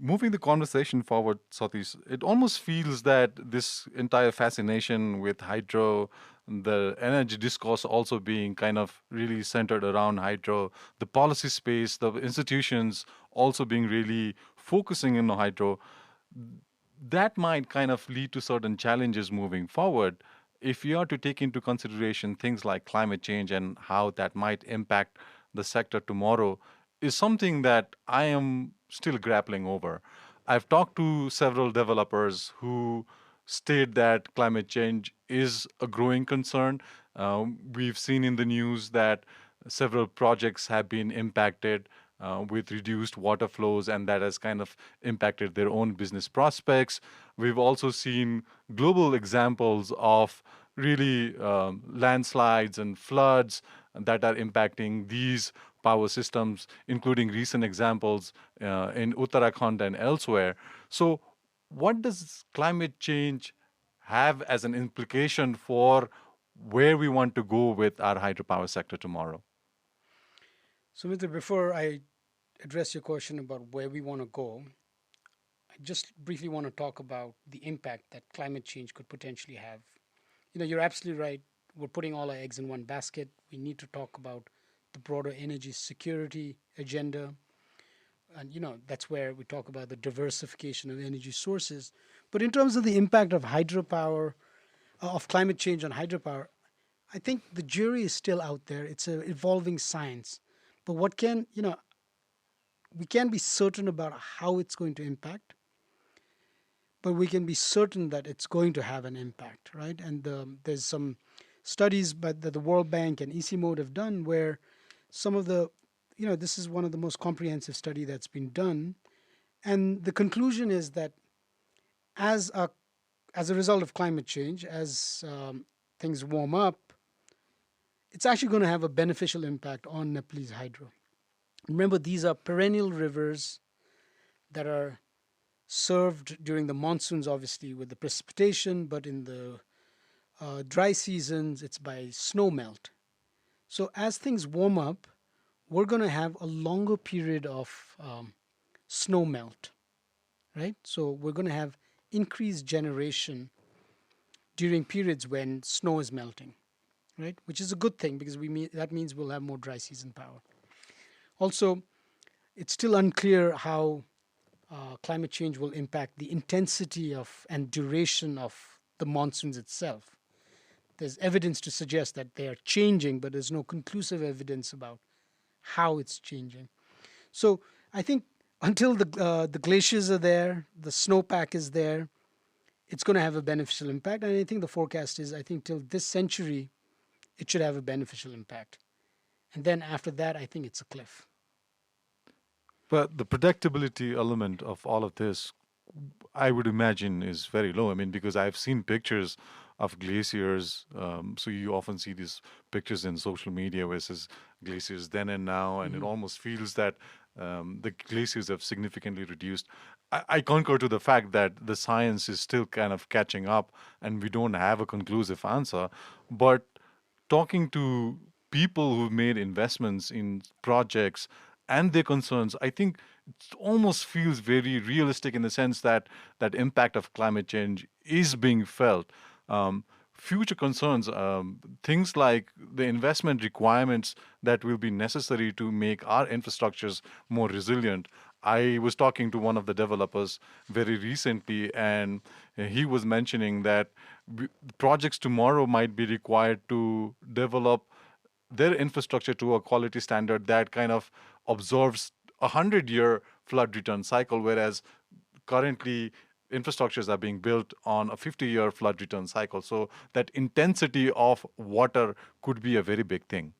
moving the conversation forward, Satish, it almost feels that this entire fascination with hydro, the energy discourse also being kind of really centered around hydro, the policy space, the institutions also being really focusing in on hydro, that might kind of lead to certain challenges moving forward. If you are to take into consideration things like climate change and how that might impact the sector tomorrow, is something that I am still grappling over. I've talked to several developers who state that climate change is a growing concern. We've seen in the news that several projects have been impacted with reduced water flows, and that has kind of impacted their own business prospects. We've also seen global examples of really landslides and floods that are impacting these power systems, including recent examples in Uttarakhand and elsewhere. So, what does climate change have as an implication for where we want to go with our hydropower sector tomorrow? Saumitra, before I address your question about where we want to go, I just briefly want to talk about the impact that climate change could potentially have. You're absolutely right. We're putting all our eggs in one basket. We need to talk about the broader energy security agenda. And, that's where we talk about the diversification of energy sources. But in terms of the impact of hydropower, of climate change on hydropower, I think the jury is still out there. It's an evolving science. But we can be certain about how it's going to impact, but we can be certain that it's going to have an impact, right? And there's some studies that the World Bank and EC Mode have done where some of the, this is one of the most comprehensive study that's been done. And the conclusion is that as a, as a result of climate change, as things warm up, it's actually going to have a beneficial impact on Nepalese hydro. Remember, these are perennial rivers that are served during the monsoons, obviously, with the precipitation, but in the dry seasons, it's by snow melt. So as things warm up, we're going to have a longer period of snow melt, right? So we're going to have increased generation during periods when snow is melting, right? Which is a good thing because that means we'll have more dry season power. Also, it's still unclear how climate change will impact the intensity of and duration of the monsoons itself. There's evidence to suggest that they are changing, but there's no conclusive evidence about how it's changing. So I think until the glaciers are there, the snowpack is there, it's going to have a beneficial impact. And I think the forecast is, I think till this century, it should have a beneficial impact. And then after that, I think it's a cliff. But the predictability element of all of this, I would imagine, is very low. I mean, because I've seen pictures of glaciers. So you often see these pictures in social media versus glaciers then and now, and it Hmm. almost feels that the glaciers have significantly reduced. I concur to the fact that the science is still kind of catching up, and we don't have a conclusive answer. But talking to people who've made investments in projects and their concerns, I think it almost feels very realistic in the sense that that impact of climate change is being felt. Future concerns, things like the investment requirements that will be necessary to make our infrastructures more resilient. I was talking to one of the developers very recently, and he was mentioning that projects tomorrow might be required to develop their infrastructure to a quality standard that kind of observes 100-year flood return cycle, whereas currently infrastructures are being built on a 50-year flood return cycle. So that intensity of water could be a very big thing.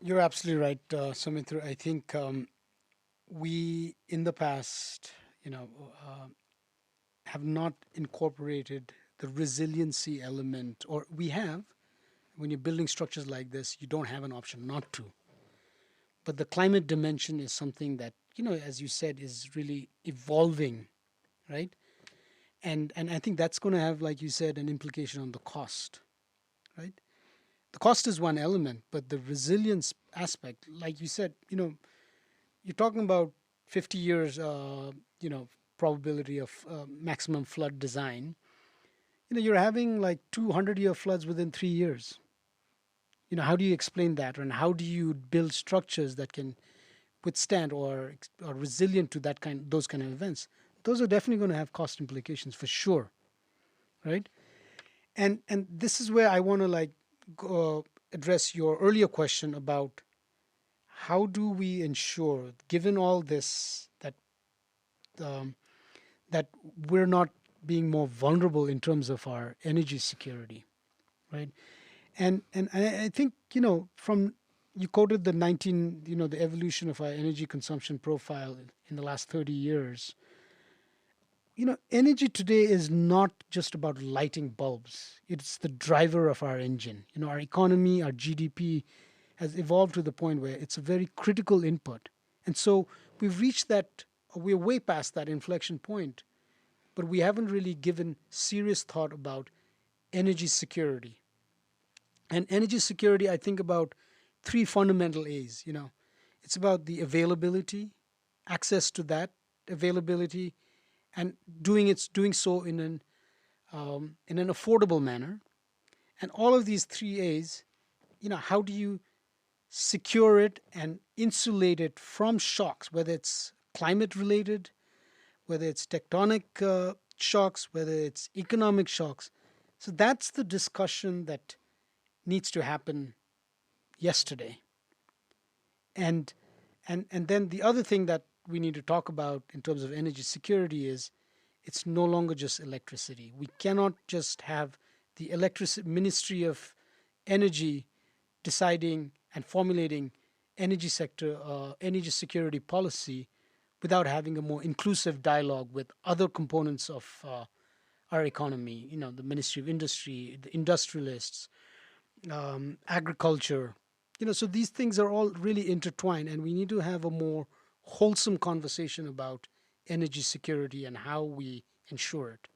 You're absolutely right, Sumitra. I think we, in the past, you know, uh, have not incorporated the resiliency element, or we have. When you're building structures like this, you don't have an option not to. But the climate dimension is something that, as you said, is really evolving, right? And I think that's going to have, like you said, an implication on the cost, right? The cost is one element, but the resilience aspect, like you said, you're talking about 50 years, probability of maximum flood design, you're having like 200-year floods within 3 years. How do you explain that? And how do you build structures that can withstand or resilient to those kind of events? Those are definitely going to have cost implications for sure, right? And this is where I want to like address your earlier question about how do we ensure, given all this, um, that we're not being more vulnerable in terms of our energy security, right? And I think from you quoted the 19 the evolution of our energy consumption profile in the last 30 years. Energy today is not just about lighting bulbs. It's the driver of our engine. Our economy, our GDP has evolved to the point where it's a very critical input. And so we've reached that, we're way past that inflection point, but we haven't really given serious thought about energy security. And energy security, I think about three fundamental A's. It's about the availability, access to that availability, and doing so in an affordable manner. And all of these three A's, how do you secure it and insulate it from shocks, whether it's climate related, whether it's tectonic shocks, whether it's economic shocks. So that's the discussion that needs to happen yesterday. And and then the other thing that we need to talk about in terms of energy security is it's no longer just electricity. We cannot just have the electric Ministry of Energy deciding and formulating energy security policy without having a more inclusive dialogue with other components of our economy. The Ministry of Industry, the industrialists, agriculture. So these things are all really intertwined, and we need to have a more wholesome conversation about energy security and how we ensure it.